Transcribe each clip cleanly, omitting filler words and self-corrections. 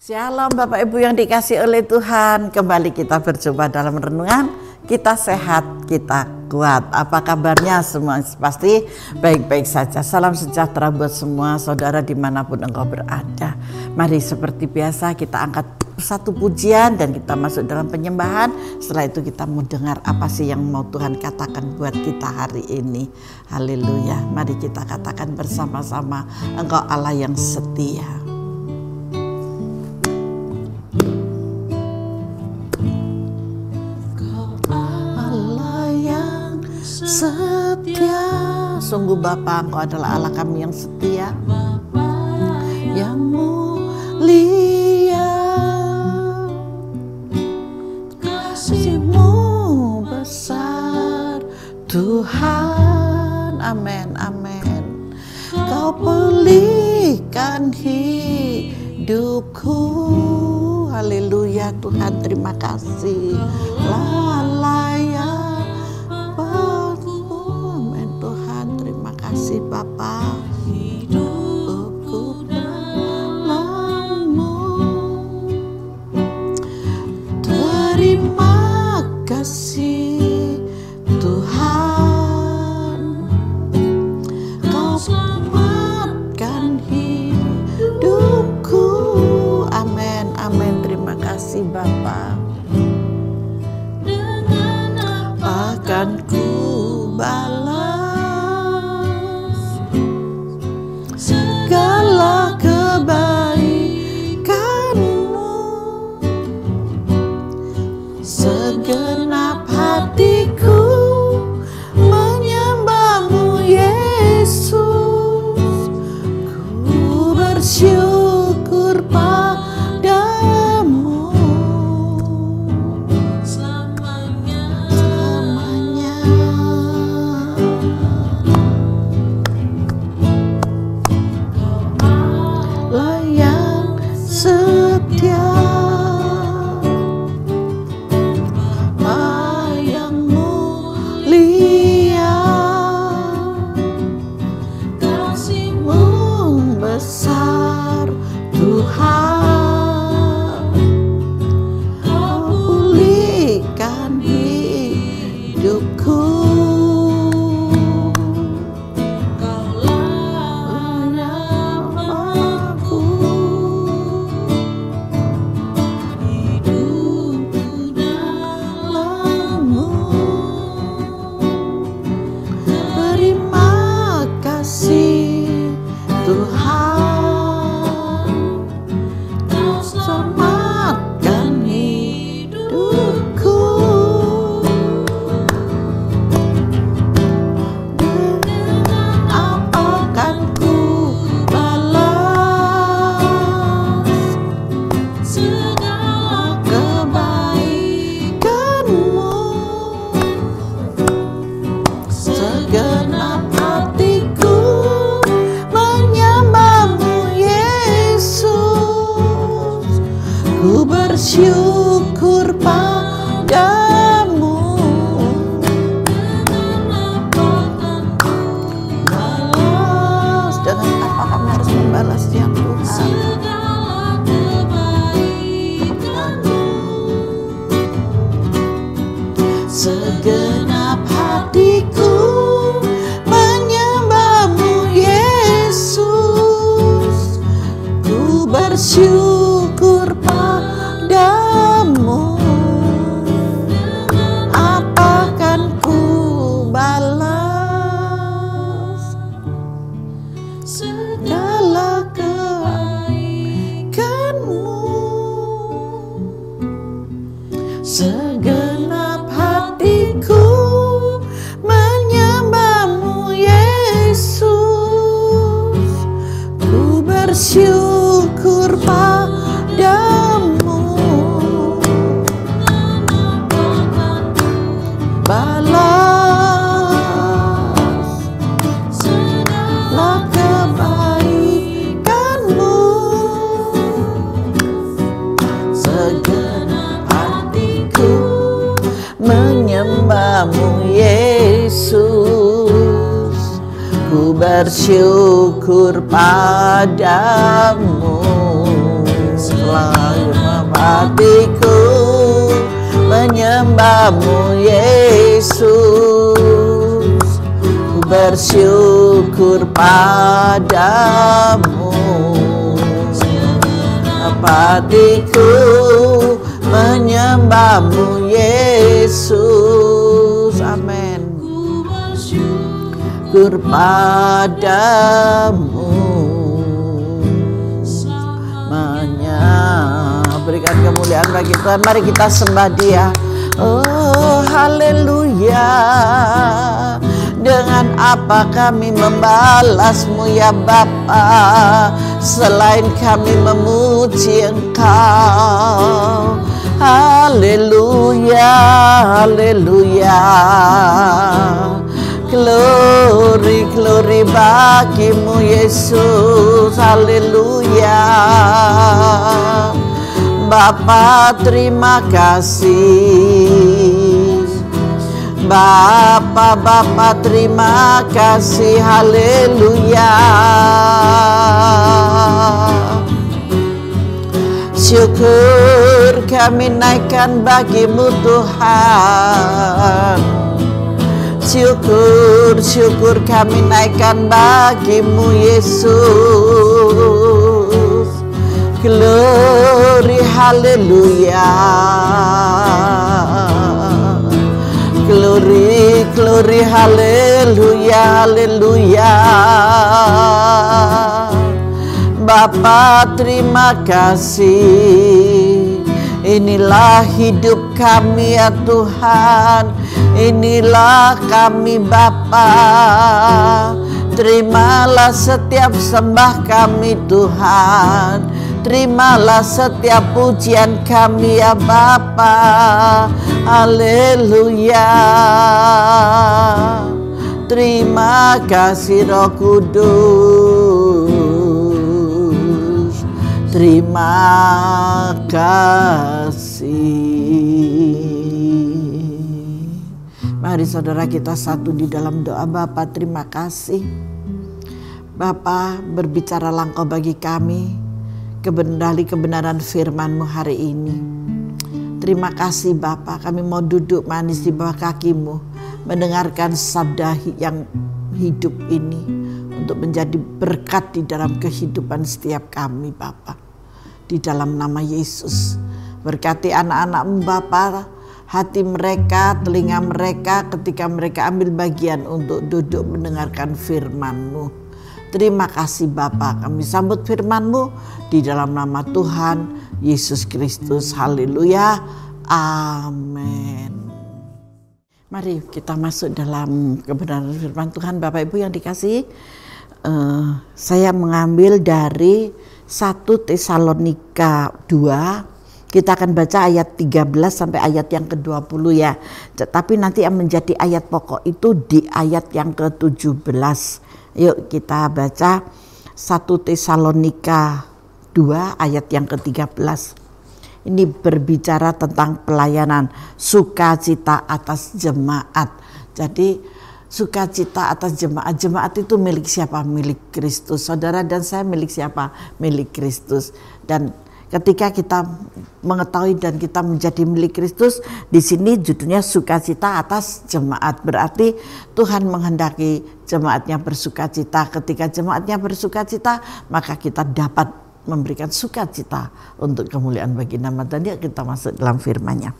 Shalom Bapak Ibu yang dikasih oleh Tuhan. Kembali kita berjumpa dalam renungan. Kita sehat, kita kuat. Apa kabarnya semua? Pasti baik-baik saja. Salam sejahtera buat semua saudara dimanapun engkau berada. Mari seperti biasa kita angkat satu pujian dan kita masuk dalam penyembahan. Setelah itu kita mau dengar apa sih yang mau Tuhan katakan buat kita hari ini. Haleluya. Mari kita katakan bersama-sama, Engkau Allah yang setia. Setia, sungguh Bapa, Engkau adalah Allah kami yang setia, yang mulia. Kasih-Mu besar Tuhan, amin, amin. Kau pulihkan hidupku, haleluya Tuhan, terima kasih. Lalaya kasih Bapa, hidupku dalam-Mu. Terima kasih Tuhan, Kau selamatkan hidupku. Amin, amin. Terima kasih Bapa. Akan ku balas segala kebaikan-Mu, segenap hatiku menyembah-Mu Yesus. Ku bersyukur padamu selamanya. Yang setia, Bapa yang mulia, kasih-Mu besar Tuhan, Kau pulihkan hidupku. Bersyukur padamu, balas. Dengan apa kami harus membalas ya Tuhan? Segala kebaikan-Mu, segenap hatiku menyembah-Mu Yesus. Ku bersyukur padamu, apakan ku balas segala kebaikan-Mu, segenap hatiku menyembah-Mu Yesus. Ku bersyukur padamu, balas segala kebaikan-Mu, segenap hatiku menyembah-Mu Yesus. Ku bersyukur padamu. selalu hatiku menyembahmu Yesus, ku bersyukur padamu. Hatiku menyembahmu Yesus, amin. Syukur padamu, berikan kemuliaan bagi Tuhan. Mari kita sembah Dia. Oh haleluya. Dengan apa kami membalasmu ya Bapa, selain kami memuji Engkau. Haleluya, haleluya. Glory, glory bagimu Yesus. Haleluya. Bapa terima kasih. Bapa terima kasih. Haleluya. Syukur kami naikkan bagimu Tuhan. Syukur, syukur kami naikkan bagimu Yesus. Glory, haleluya. Glory, glory, haleluya, haleluya. Bapa terima kasih. Inilah hidup kami ya Tuhan. Inilah kami Bapa. Terimalah setiap sembah kami Tuhan. Terimalah setiap pujian kami ya Bapa. Haleluya. Terima kasih Roh Kudus. Terima kasih. Mari saudara kita satu di dalam doa. Bapa terima kasih. Bapa berbicaralah Engkau bagi kami. Kebenaran firman-Mu hari ini. Terima kasih Bapa, kami mau duduk manis di bawah kaki-Mu, mendengarkan sabda yang hidup ini untuk menjadi berkat di dalam kehidupan setiap kami Bapa. Di dalam nama Yesus, berkati anak-anak-Mu Bapa, hati mereka, telinga mereka ketika mereka ambil bagian untuk duduk mendengarkan firman-Mu. Terima kasih Bapa, kami sambut firman-Mu di dalam nama Tuhan Yesus Kristus. Haleluya. Amin. Mari kita masuk dalam kebenaran firman Tuhan. Bapak Ibu yang dikasihi, saya mengambil dari 1 Tesalonika 2. Kita akan baca ayat 13 sampai ayat yang ke-20 ya. Tapi nanti yang menjadi ayat pokok itu di ayat yang ke-17. Yuk kita baca 1 Tesalonika 2 ayat yang ke-13. Ini berbicara tentang pelayanan, sukacita atas jemaat. Jadi sukacita atas jemaat. Jemaat itu milik siapa? Milik Kristus. Saudara dan saya milik siapa? Milik Kristus. Dan ketika kita mengetahui dan kita menjadi milik Kristus, di sini judulnya sukacita atas jemaat. Berarti Tuhan menghendaki jemaatnya bersukacita. Ketika jemaatnya bersukacita, maka kita dapat memberikan sukacita untuk kemuliaan bagi nama Tuhan. Yuk kita masuk dalam firman-Nya.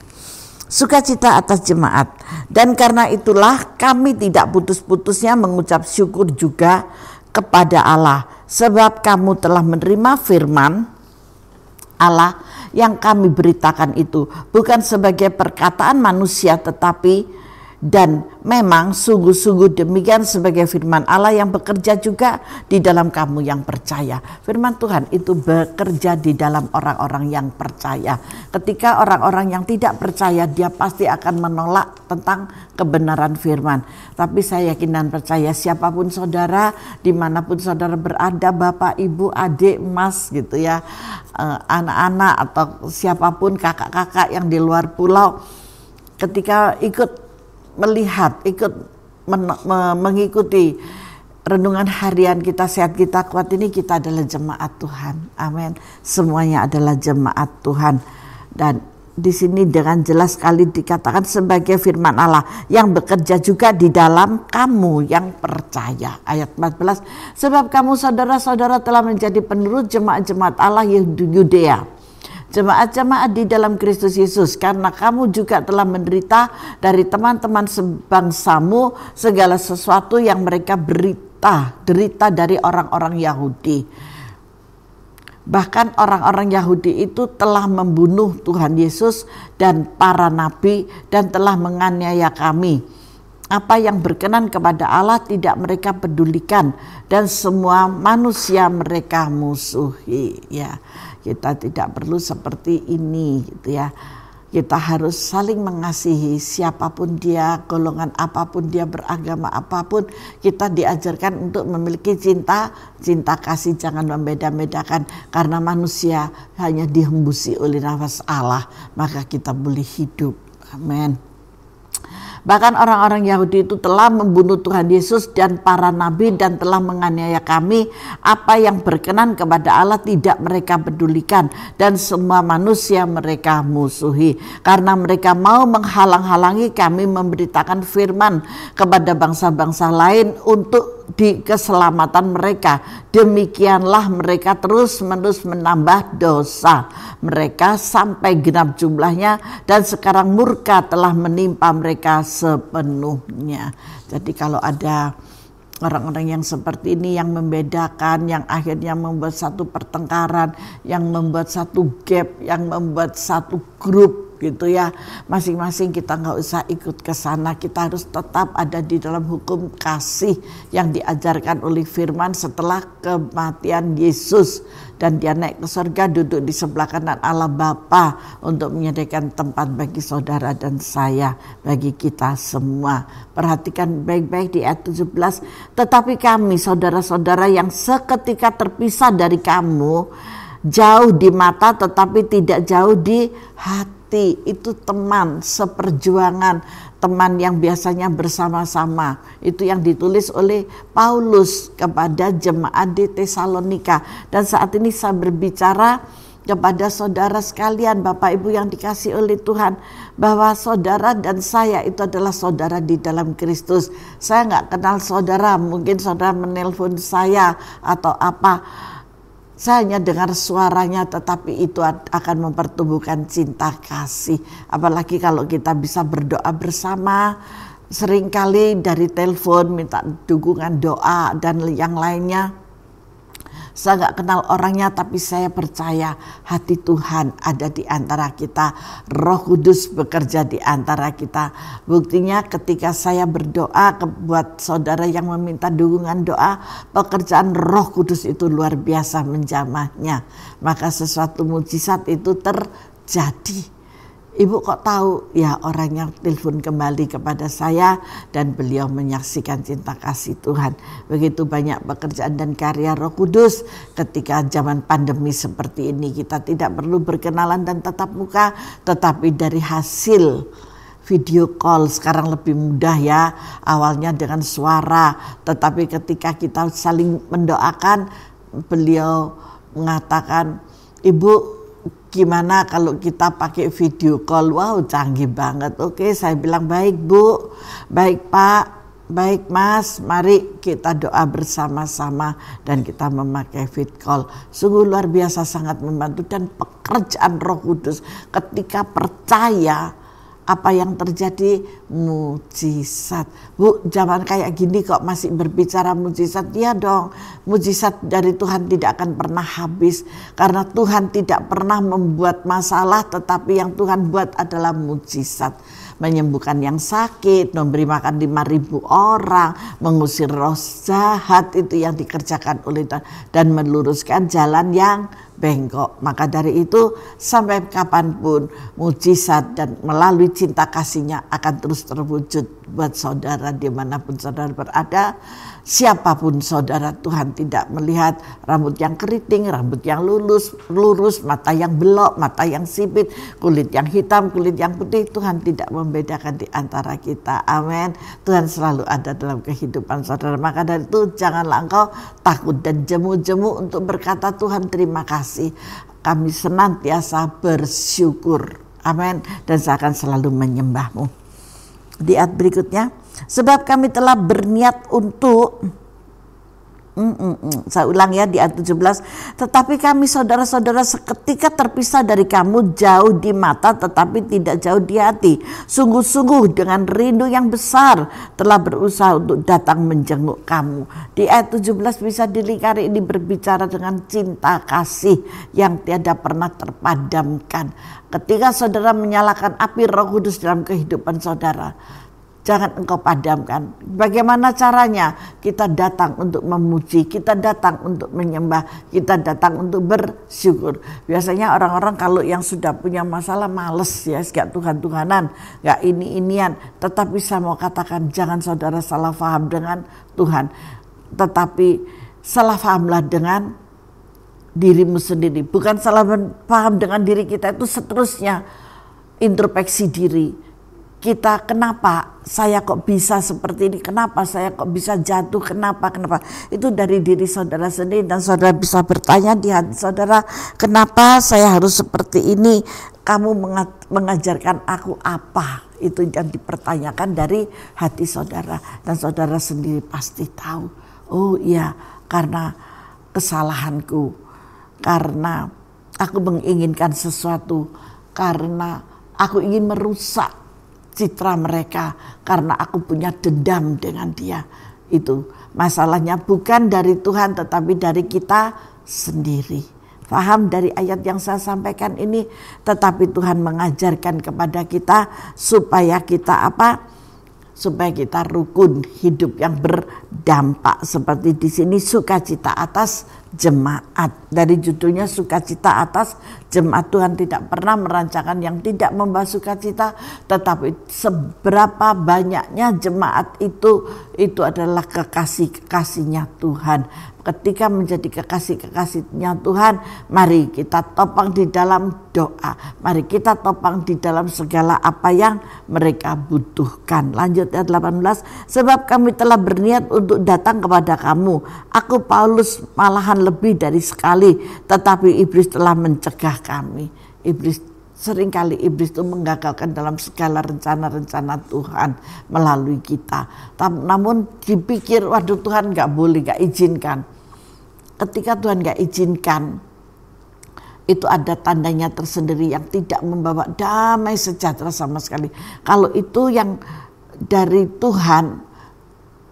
Sukacita atas jemaat. Dan karena itulah kami tidak putus-putusnya mengucap syukur juga kepada Allah, sebab kamu telah menerima firman Allah yang kami beritakan itu bukan sebagai perkataan manusia, tetapi dan memang sungguh-sungguh demikian sebagai firman Allah yang bekerja juga di dalam kamu yang percaya. Firman Tuhan itu bekerja di dalam orang-orang yang percaya. Ketika orang-orang yang tidak percaya, dia pasti akan menolak tentang kebenaran firman. Tapi saya yakin dan percaya siapapun saudara, dimanapun saudara berada, bapak, ibu, adik, mas gitu ya, anak-anak atau siapapun, kakak-kakak yang di luar pulau, ketika ikut melihat, ikut mengikuti renungan harian Kita Sehat Kita Kuat ini kita adalah jemaat Tuhan. Amin. Semuanya adalah jemaat Tuhan. Dan di sini dengan jelas sekali dikatakan sebagai firman Allah yang bekerja juga di dalam kamu yang percaya. Ayat 14, sebab kamu saudara-saudara telah menjadi penerus jemaat-jemaat Allah Yudea, jemaat-jemaat di dalam Kristus Yesus, karena kamu juga telah menderita dari teman-teman sebangsamu segala sesuatu yang mereka derita dari orang-orang Yahudi. Bahkan orang-orang Yahudi itu telah membunuh Tuhan Yesus dan para nabi dan telah menganiaya kami. Apa yang berkenan kepada Allah tidak mereka pedulikan, dan semua manusia mereka musuhi. Ya, kita tidak perlu seperti ini gitu ya. Kita harus saling mengasihi siapapun dia, golongan apapun dia, beragama apapun. Kita diajarkan untuk memiliki cinta kasih, jangan membeda-bedakan. Karena manusia hanya dihembusi oleh nafas Allah, maka kita boleh hidup. Amin. Bahkan orang-orang Yahudi itu telah membunuh Tuhan Yesus dan para nabi dan telah menganiaya kami. Apa yang berkenan kepada Allah tidak mereka pedulikan, dan semua manusia mereka musuhi. Karena mereka mau menghalang-halangi kami memberitakan firman kepada bangsa-bangsa lain untuk di keselamatan mereka. Demikianlah mereka terus-menerus menambah dosa mereka sampai genap jumlahnya, dan sekarang murka telah menimpa mereka sepenuhnya. Jadi kalau ada orang-orang yang seperti ini yang membedakan, yang akhirnya membuat satu pertengkaran, yang membuat satu gap, yang membuat satu grup gitu ya, masing-masing kita nggak usah ikut ke sana. Kita harus tetap ada di dalam hukum kasih yang diajarkan oleh firman setelah kematian Yesus, dan dia naik ke surga, duduk di sebelah kanan Allah Bapa untuk menyediakan tempat bagi saudara dan saya, bagi kita semua. Perhatikan baik-baik di ayat 17, tetapi kami saudara-saudara yang seketika terpisah dari kamu, jauh di mata tetapi tidak jauh di hati. Itu teman seperjuangan, teman yang biasanya bersama-sama. Itu yang ditulis oleh Paulus kepada jemaat di Tesalonika. Dan saat ini saya berbicara kepada saudara sekalian, Bapak Ibu yang dikasihi oleh Tuhan, bahwa saudara dan saya itu adalah saudara di dalam Kristus. Saya nggak kenal saudara, mungkin saudara menelpon saya atau apa, saya hanya dengar suaranya, tetapi itu akan mempertumbuhkan cinta kasih. Apalagi kalau kita bisa berdoa bersama. Seringkali dari telepon minta dukungan doa dan yang lainnya. Saya gak kenal orangnya, tapi saya percaya hati Tuhan ada di antara kita. Roh Kudus bekerja di antara kita. Buktinya ketika saya berdoa buat saudara yang meminta dukungan doa, pekerjaan Roh Kudus itu luar biasa menjamahnya. Maka sesuatu mujizat itu terjadi. Ibu kok tahu? Ya, orangnya telepon kembali kepada saya dan beliau menyaksikan cinta kasih Tuhan. Begitu banyak pekerjaan dan karya Roh Kudus ketika zaman pandemi seperti ini. Kita tidak perlu berkenalan dan tatap muka, tetapi dari hasil video call sekarang lebih mudah ya. Awalnya dengan suara, tetapi ketika kita saling mendoakan, beliau mengatakan, "Ibu, gimana kalau kita pakai video call?" Wow, canggih banget. Oke, saya bilang, baik Bu, baik Pak, baik Mas, mari kita doa bersama-sama dan kita memakai video call. Sungguh luar biasa, sangat membantu. Dan pekerjaan Roh Kudus ketika percaya, apa yang terjadi? Mujizat. Bu, zaman kayak gini kok masih berbicara mujizat? Ya dong, mujizat dari Tuhan tidak akan pernah habis. Karena Tuhan tidak pernah membuat masalah, tetapi yang Tuhan buat adalah mujizat. Menyembuhkan yang sakit, memberi makan 5.000 orang, mengusir roh jahat, itu yang dikerjakan oleh Tuhan. Dan meluruskan jalan yang bengkok. Maka dari itu sampai kapanpun mujizat dan melalui cinta kasihnya akan terus terwujud buat saudara dimanapun saudara berada. Siapapun saudara, Tuhan tidak melihat rambut yang keriting, rambut yang lurus, mata yang belok, mata yang sipit, kulit yang hitam, kulit yang putih. Tuhan tidak membedakan di antara kita. Amin. Tuhan selalu ada dalam kehidupan saudara. Maka dari itu janganlah engkau takut dan jemu-jemu untuk berkata, Tuhan terima kasih. Kami senantiasa bersyukur. Amin. Dan saya akan selalu menyembahmu. Di ayat berikutnya, sebab kami telah berniat untuk saya ulang ya di ayat 17, tetapi kami saudara-saudara seketika terpisah dari kamu, jauh di mata tetapi tidak jauh di hati, sungguh-sungguh dengan rindu yang besar telah berusaha untuk datang menjenguk kamu. Di ayat 17 bisa dilingkari, ini berbicara dengan cinta kasih yang tiada pernah terpadamkan. Ketika saudara menyalakan api Roh Kudus dalam kehidupan saudara, jangan engkau padamkan. Bagaimana caranya? Kita datang untuk memuji, kita datang untuk menyembah, kita datang untuk bersyukur. Biasanya orang-orang kalau yang sudah punya masalah males ya, gak Tuhan-Tuhanan, gak ini-inian. Tetapi saya mau katakan, jangan saudara salah paham dengan Tuhan, tetapi salah pahamlah dengan dirimu sendiri. Bukan salah paham dengan diri kita, itu seterusnya introspeksi diri. Kita, kenapa saya kok bisa seperti ini, kenapa saya kok bisa jatuh, kenapa, itu dari diri saudara sendiri. Dan saudara bisa bertanya di hati saudara, kenapa saya harus seperti ini, kamu mengajarkan aku apa? Itu yang dipertanyakan dari hati saudara. Dan saudara sendiri pasti tahu, oh iya, karena kesalahanku, karena aku menginginkan sesuatu, karena aku ingin merusak citra mereka, karena aku punya dendam dengan dia. Itu masalahnya bukan dari Tuhan tetapi dari kita sendiri. Paham dari ayat yang saya sampaikan ini? Tetapi Tuhan mengajarkan kepada kita supaya kita apa? Supaya kita rukun, hidup yang berdampak. Seperti di sini, sukacita atas jemaat. Dari judulnya sukacita atas jemaat. Tuhan tidak pernah merancangkan yang tidak membawa sukacita, tetapi seberapa banyaknya jemaat itu adalah kekasih-kekasihnya Tuhan. Ketika menjadi kekasih-kekasihnya Tuhan, mari kita topang di dalam doa, mari kita topang di dalam segala apa yang mereka butuhkan. Lanjut ayat 18, sebab kami telah berniat untuk datang kepada kamu, aku Paulus malahan lebih dari sekali, tetapi iblis telah mencegah kami. Seringkali iblis itu menggagalkan dalam segala rencana-rencana Tuhan melalui kita. Namun dipikir, waduh Tuhan gak boleh, gak izinkan. Ketika Tuhan gak izinkan, itu ada tandanya tersendiri yang tidak membawa damai sejahtera sama sekali. Kalau itu yang dari Tuhan,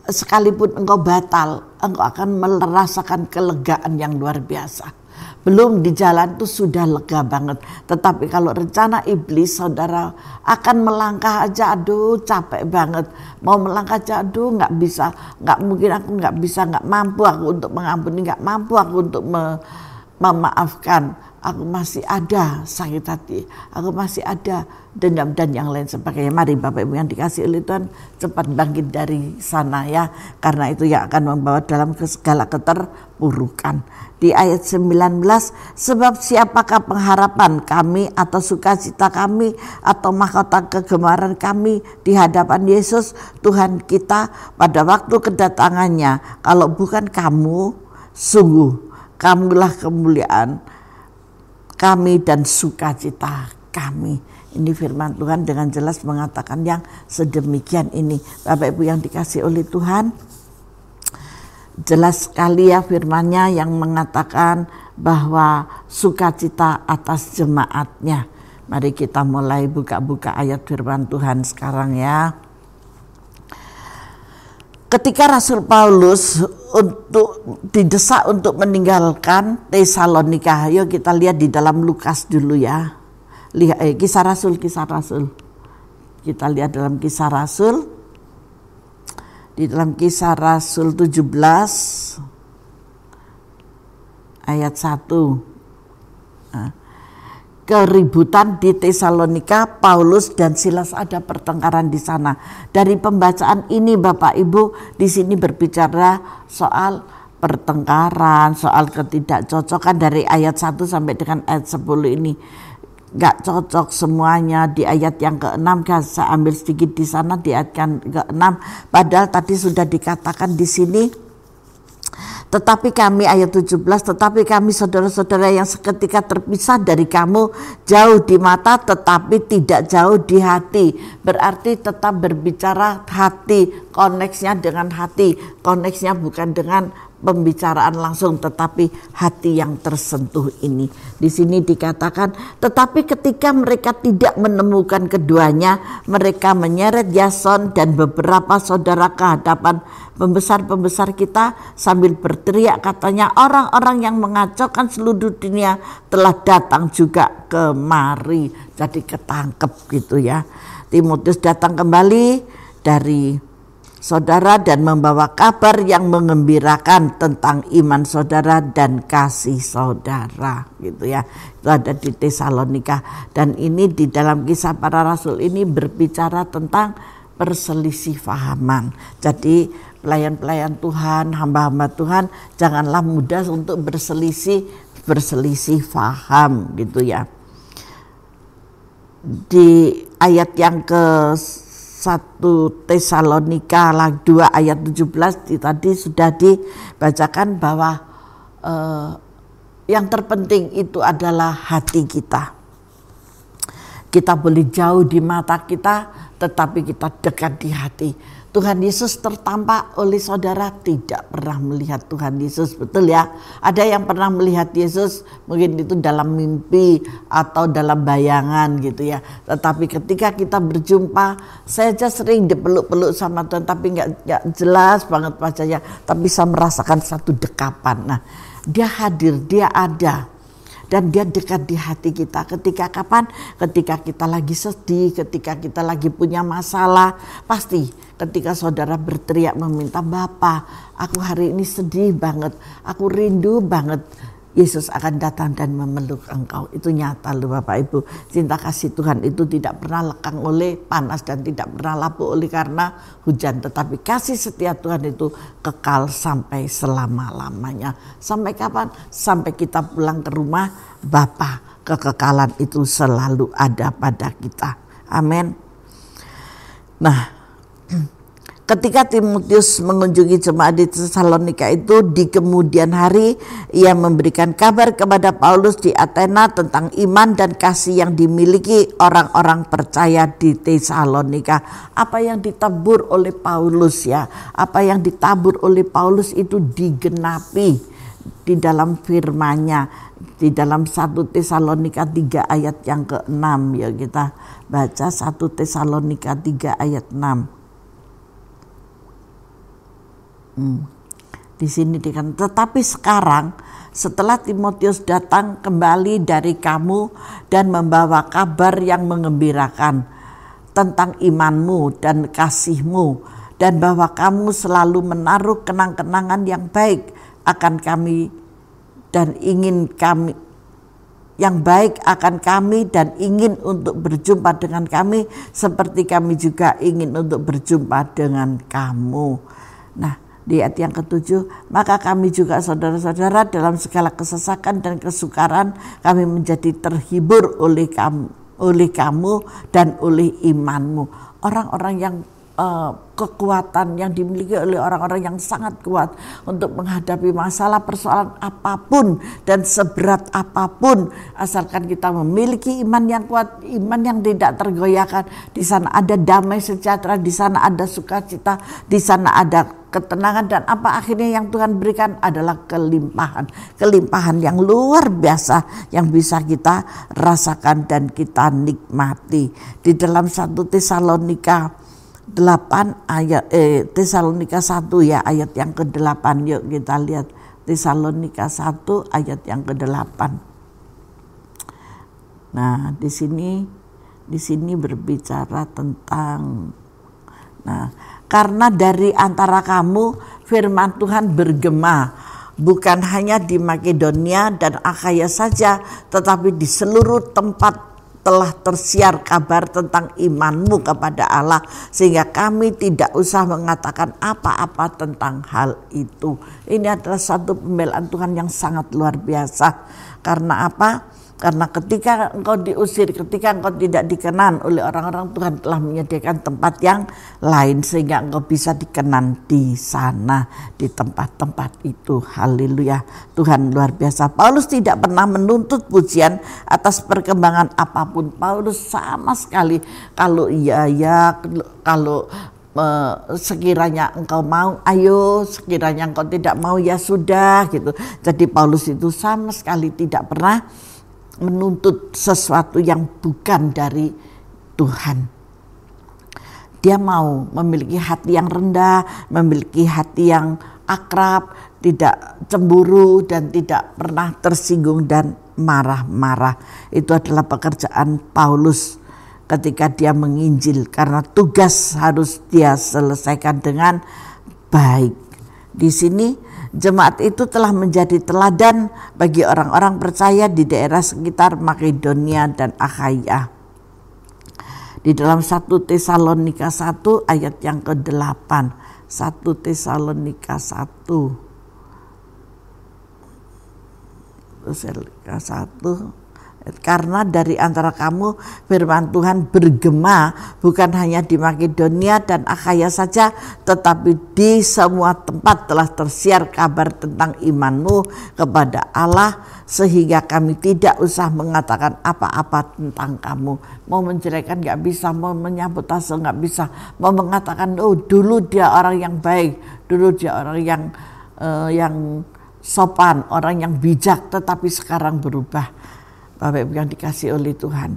sekalipun engkau batal, engkau akan merasakan kelegaan yang luar biasa. Belum di jalan itu sudah lega banget. Tetapi kalau rencana iblis, saudara akan melangkah aja, aduh capek banget. Mau melangkah aja, aduh gak bisa, gak mungkin, aku gak bisa, gak mampu aku untuk mengampuni, gak mampu aku untuk memaafkan. Aku masih ada sakit hati, aku masih ada dendam dan yang lain sebagainya. Mari Bapak Ibu yang dikasih oleh Tuhan, cepat bangkit dari sana ya, karena itu yang akan membawa dalam segala keterpurukan. Di ayat 19, sebab siapakah pengharapan kami atau sukacita kami atau mahkota kegemaran kami di hadapan Yesus Tuhan kita pada waktu kedatangannya, kalau bukan kamu, sungguh kamulah kemuliaan kami dan sukacita kami. Ini firman Tuhan dengan jelas mengatakan yang sedemikian ini. Bapak Ibu yang dikasih oleh Tuhan, jelas sekali ya firman-Nya yang mengatakan bahwa sukacita atas jemaatnya. Mari kita mulai buka-buka ayat firman Tuhan sekarang ya. Ketika Rasul Paulus didesak untuk meninggalkan Tesalonika, yuk kita lihat di dalam Lukas dulu ya. Lihat kisah Rasul. Kita lihat dalam kisah Rasul. Di dalam kisah Rasul 17 ayat 1. keributan di Tesalonika, Paulus dan Silas ada pertengkaran di sana. Dari pembacaan ini Bapak Ibu di sini berbicara soal pertengkaran, soal ketidakcocokan dari ayat 1 sampai dengan ayat 10 ini. Gak cocok semuanya. Di ayat yang ke-6 saya ambil sedikit di sana di ayat yang ke-6, padahal tadi sudah dikatakan di sini. Tetapi kami ayat 17, tetapi kami saudara-saudara yang seketika terpisah dari kamu, jauh di mata tetapi tidak jauh di hati. Berarti tetap berbicara hati, koneksnya dengan hati, koneksnya bukan dengan pembicaraan langsung tetapi hati yang tersentuh ini. Di sini dikatakan, tetapi ketika mereka tidak menemukan keduanya, mereka menyeret Yason dan beberapa saudara ke hadapan pembesar-pembesar kita sambil berteriak, katanya, orang-orang yang mengacaukan seluruh dunia telah datang juga kemari. Jadi ketangkep gitu ya. Timotius datang kembali dari saudara dan membawa kabar yang mengembirakan tentang iman saudara dan kasih saudara gitu ya. Itu ada di Tesalonika, dan ini di dalam Kisah Para Rasul ini berbicara tentang perselisih fahaman. Jadi pelayan-pelayan Tuhan, hamba-hamba Tuhan, janganlah mudah untuk berselisih faham gitu ya. Di ayat yang ke 1 Tesalonika 2 ayat 17 tadi sudah dibacakan bahwa yang terpenting itu adalah hati kita. Kita boleh jauh di mata kita, tetapi kita dekat di hati. Tuhan Yesus tertampak oleh saudara tidak pernah melihat Tuhan Yesus, betul ya? Ada yang pernah melihat Yesus mungkin itu dalam mimpi atau dalam bayangan gitu ya. Tetapi ketika kita berjumpa, saya aja sering dipeluk-peluk sama Tuhan, tapi nggak jelas banget wajahnya, tapi saya merasakan satu dekapan. Nah, dia hadir, dia ada. Dan dia dekat di hati kita. Ketika kapan? Ketika kita lagi sedih, ketika kita lagi punya masalah. Pasti ketika saudara berteriak meminta, Bapa, aku hari ini sedih banget, aku rindu banget. Yesus akan datang dan memeluk engkau. Itu nyata loh Bapak Ibu. Cinta kasih Tuhan itu tidak pernah lekang oleh panas dan tidak pernah lapuk oleh karena hujan. Tetapi kasih setia Tuhan itu kekal sampai selama-lamanya. Sampai kapan? Sampai kita pulang ke rumah, Bapa, kekekalan itu selalu ada pada kita. Amin. Nah, ketika Timotius mengunjungi jemaat di Tesalonika itu, di kemudian hari ia memberikan kabar kepada Paulus di Athena tentang iman dan kasih yang dimiliki orang-orang percaya di Tesalonika. Apa yang ditabur oleh Paulus ya, apa yang ditabur oleh Paulus itu digenapi di dalam firman-Nya. Di dalam 1 Tesalonika 3 ayat yang ke-6 ya, kita baca 1 Tesalonika 3 ayat 6. Di sini dikatakan, tetapi sekarang setelah Timotius datang kembali dari kamu dan membawa kabar yang mengembirakan tentang imanmu dan kasihmu, dan bahwa kamu selalu menaruh kenang-kenangan yang baik akan kami dan ingin kami yang baik akan kami dan ingin untuk berjumpa dengan kami seperti kami juga ingin untuk berjumpa dengan kamu. Nah, di ayat yang ke-7, maka kami juga saudara-saudara dalam segala kesesakan dan kesukaran kami menjadi terhibur oleh kamu dan oleh imanmu. Orang-orang yang kekuatan yang dimiliki oleh orang-orang yang sangat kuat untuk menghadapi masalah persoalan apapun dan seberat apapun, asalkan kita memiliki iman yang kuat, iman yang tidak tergoyahkan. Di sana ada damai sejahtera, di sana ada sukacita, di sana ada ketenangan, dan apa akhirnya yang Tuhan berikan adalah kelimpahan yang luar biasa yang bisa kita rasakan dan kita nikmati. Di dalam 1 Tesalonika 8 ayat Tesalonika 1 ya, ayat yang ke-8. Yuk kita lihat Tesalonika 1 ayat yang ke-8. Nah, di sini berbicara tentang, nah, karena dari antara kamu firman Tuhan bergema, bukan hanya di Makedonia dan Akhaya saja, tetapi di seluruh tempat telah tersiar kabar tentang imanmu kepada Allah, sehingga kami tidak usah mengatakan apa-apa tentang hal itu. Ini adalah satu pembelaan Tuhan yang sangat luar biasa. Karena apa? Karena ketika engkau diusir, ketika engkau tidak dikenan oleh orang-orang, Tuhan telah menyediakan tempat yang lain sehingga engkau bisa dikenan di sana, di tempat-tempat itu. Haleluya, Tuhan luar biasa. Paulus tidak pernah menuntut pujian atas perkembangan apapun. Paulus sama sekali, kalau kalau sekiranya engkau mau, ayo, sekiranya engkau tidak mau, ya sudah gitu. Jadi Paulus itu sama sekali tidak pernah menuntut sesuatu yang bukan dari Tuhan. Dia mau memiliki hati yang rendah, memiliki hati yang akrab, tidak cemburu dan tidak pernah tersinggung dan marah-marah. Itu adalah pekerjaan Paulus ketika dia menginjil, karena tugas harus dia selesaikan dengan baik. Di sini jemaat itu telah menjadi teladan bagi orang-orang percaya di daerah sekitar Makedonia dan Akhaya. Di dalam 1 Tesalonika 1 ayat yang ke-8. 1 Tesalonika 1. Karena dari antara kamu firman Tuhan bergema bukan hanya di Makedonia dan Akhaya saja, tetapi di semua tempat telah tersiar kabar tentang imanmu kepada Allah, sehingga kami tidak usah mengatakan apa-apa tentang kamu. Mau menjelekkan gak bisa, mau menyambut hasil gak bisa, mau mengatakan oh dulu dia orang yang baik, dulu dia orang yang sopan, orang yang bijak, tetapi sekarang berubah. Bapak Ibu yang dikasih oleh Tuhan,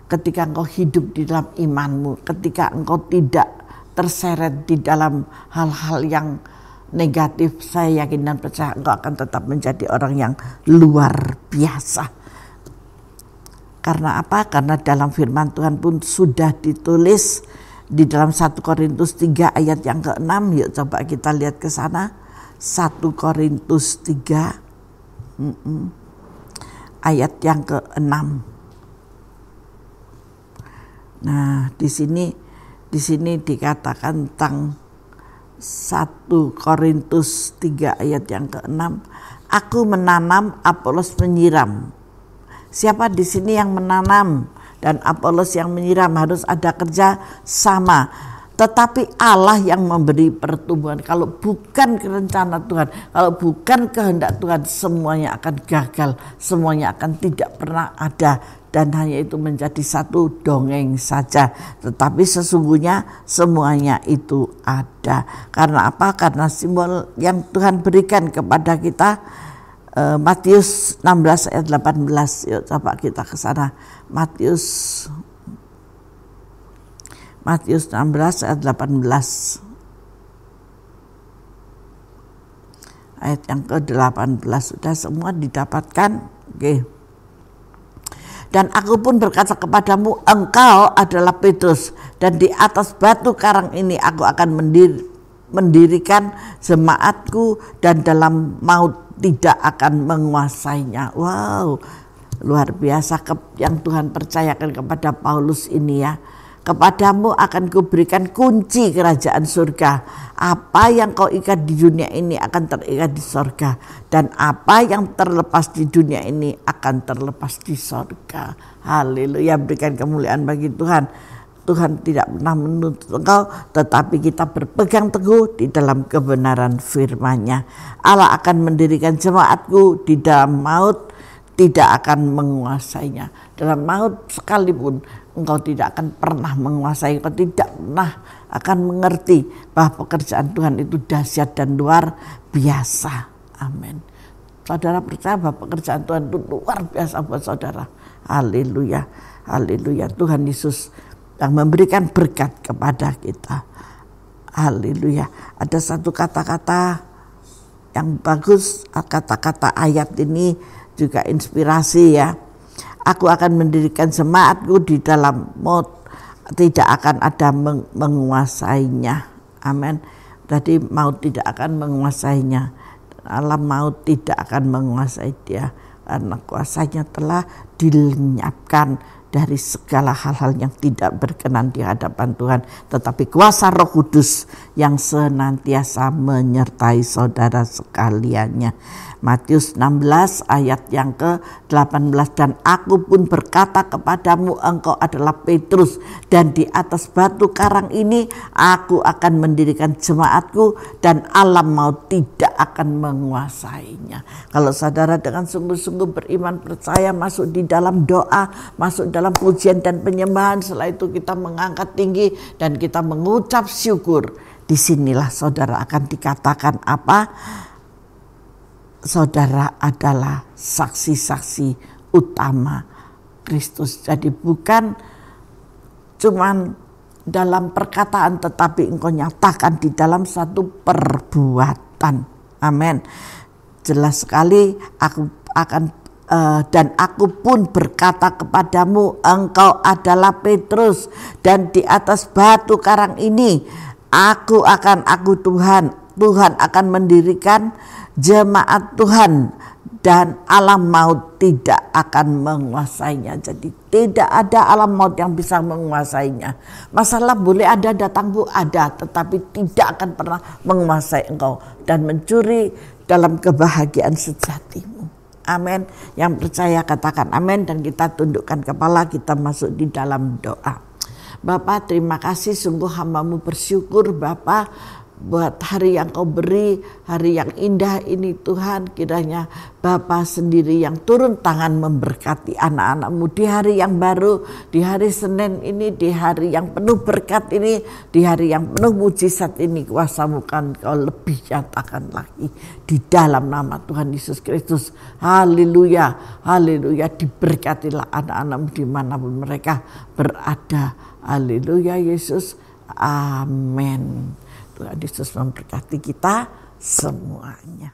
ketika engkau hidup di dalam imanmu, ketika engkau tidak terseret di dalam hal-hal yang negatif, saya yakin dan percaya engkau akan tetap menjadi orang yang luar biasa. Karena apa? Karena dalam firman Tuhan pun sudah ditulis di dalam 1 Korintus 3 ayat yang ke-6. Yuk coba kita lihat ke sana. 1 Korintus 3 ayat yang ke-6. Nah, di sini dikatakan tentang 1 Korintus 3 ayat yang ke-6. Aku menanam, Apolos menyiram. Siapa di sini yang menanam dan Apolos yang menyiram? Harus ada kerja sama. Tetapi Allah yang memberi pertumbuhan. Kalau bukan rencana Tuhan, kalau bukan kehendak Tuhan, semuanya akan gagal, semuanya akan tidak pernah ada, dan hanya itu menjadi satu dongeng saja. Tetapi sesungguhnya semuanya itu ada. Karena apa? Karena simbol yang Tuhan berikan kepada kita. Matius 16 ayat 18. Yuk coba kita ke sana. Matius 16 ayat 18. Ayat yang ke-18 sudah semua didapatkan. Oke. Dan aku pun berkata kepadamu, engkau adalah Petrus, dan di atas batu karang ini aku akan mendirikan jemaatku, dan dalam maut tidak akan menguasainya. Wow, luar biasa yang Tuhan percayakan kepada Paulus ini ya. Kepadamu akan kuberikan kunci kerajaan surga. Apa yang kau ikat di dunia ini akan terikat di surga, dan apa yang terlepas di dunia ini akan terlepas di surga. Haleluya, berikan kemuliaan bagi Tuhan. Tuhan tidak pernah menuntut engkau, tetapi kita berpegang teguh di dalam kebenaran firman-Nya. Allah akan mendirikan jemaatku, di dalam maut tidak akan menguasainya. Dalam maut sekalipun engkau tidak akan pernah menguasai, engkau tidak pernah akan mengerti bahwa pekerjaan Tuhan itu dahsyat dan luar biasa. Amin. Saudara percaya bahwa pekerjaan Tuhan itu luar biasa buat saudara. Haleluya, haleluya. Tuhan Yesus yang memberikan berkat kepada kita. Haleluya. Ada satu kata-kata yang bagus, kata-kata ayat ini juga inspirasi ya. Aku akan mendirikan jemaatku, di dalam maut tidak akan ada menguasainya. Amin. Jadi maut tidak akan menguasainya. alam maut tidak akan menguasai dia, karena kuasanya telah dilenyapkan dari segala hal-hal yang tidak berkenan di hadapan Tuhan, tetapi kuasa Roh Kudus yang senantiasa menyertai saudara sekaliannya. Matius 16 ayat yang ke-18, dan aku pun berkata kepadamu, engkau adalah Petrus, dan di atas batu karang ini aku akan mendirikan jemaatku, dan alam maut tidak akan menguasainya. Kalau saudara dengan sungguh-sungguh beriman, percaya, masuk di dalam doa, masuk dalam pujian dan penyembahan, setelah itu kita mengangkat tinggi dan kita mengucap syukur, disinilah saudara akan dikatakan apa? Saudara adalah saksi-saksi utama Kristus. Jadi bukan cuman dalam perkataan, tetapi engkau nyatakan di dalam satu perbuatan. Amin. Jelas sekali, aku akan dan aku pun berkata kepadamu, engkau adalah Petrus, dan di atas batu karang ini aku Tuhan akan mendirikan jemaat Tuhan, dan alam maut tidak akan menguasainya. Jadi tidak ada alam maut yang bisa menguasainya. Masalah boleh ada datang, Bu, ada, tetapi tidak akan pernah menguasai engkau dan mencuri dalam kebahagiaan sejatimu. Amin. Yang percaya katakan amin, dan kita tundukkan kepala, kita masuk di dalam doa. Bapa, terima kasih, sungguh hamba-Mu bersyukur Bapa buat hari yang Kau beri, hari yang indah ini Tuhan. Kiranya Bapa sendiri yang turun tangan memberkati anak-anak-Mu di hari yang baru, di hari Senin ini, di hari yang penuh berkat ini, di hari yang penuh mujizat ini. Kuasa-Mu kan Kau lebih nyatakan lagi di dalam nama Tuhan Yesus Kristus. Haleluya, haleluya. Diberkatilah anak-anak-Mu dimanapun mereka berada. Haleluya Yesus, amin. Tuhan Yesus memberkati kita semuanya.